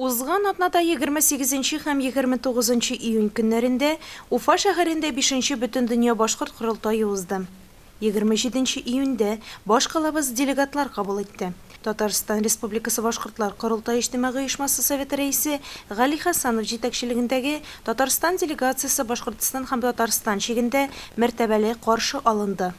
Узган атнада 28 һәм 29 июнь көннәрендә Уфа шәһәрендә 5-нче Бөтендөнья башкорт корылтайы узды. 27 июньдә башкалабыз делегатлар кабул итте. Татарстан Республикасы башкортлар корылтайы иҗтимагый оешмасы советы рәисе Гали Хәсәнов җитәкчелегендәге Татарстан делегациясе Башкортстан һәм Татарстан чигендә мәртәбәле каршы алынды.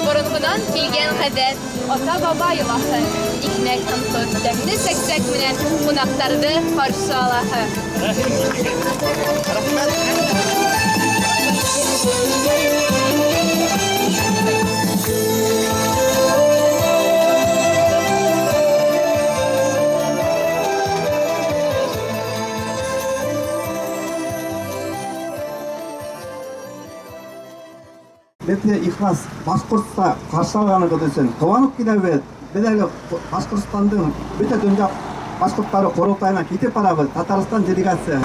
Борынгыдан килгән гадәт, ата-баба йоласы, икмәк һәм тоз, тәмле сәксәк менән кунактарны каршы алаһы. Бетне ихлас башкортта каршы алганыгыз өчен кубанып килебез. Без әле Башкортстандын бүтә дөнья башкортлары корылтайына китеп барабыз. Татарстан делегация.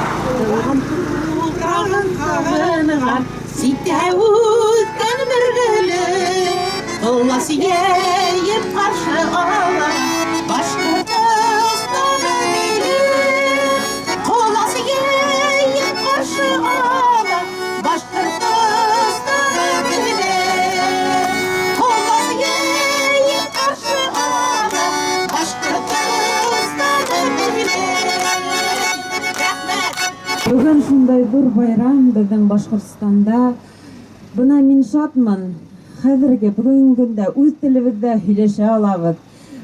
Бүген шундай зур байрам безнең Башкортстанда. Бuna мин шатмын. Хәзерге бүгенге көндә үз телебездә һөйләшә алабыз.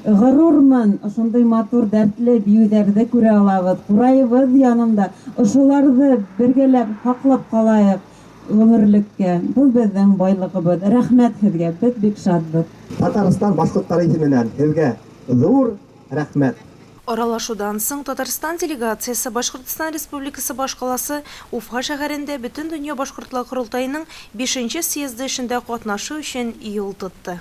Горур-мын, шундай матур дәртле биюләрне күрә алабыз. Курайыбыз янында ошоларны бергәләп саклап калайык гомерлеккә. Бу безнең байлыгыбыз. Рәхмәт сезгә. Без бик шатбыз. Татарстан башкортлары исеменнән сезгә зур рәхмәт. Аралашудан соң Татарстан делегациясе Башкортстан Республикасы башкаласы Уфа шәһәрендә Бөтендөнья башкортлар корылтайының 5-нче съезды эшендә катнашу өчен юл тотты.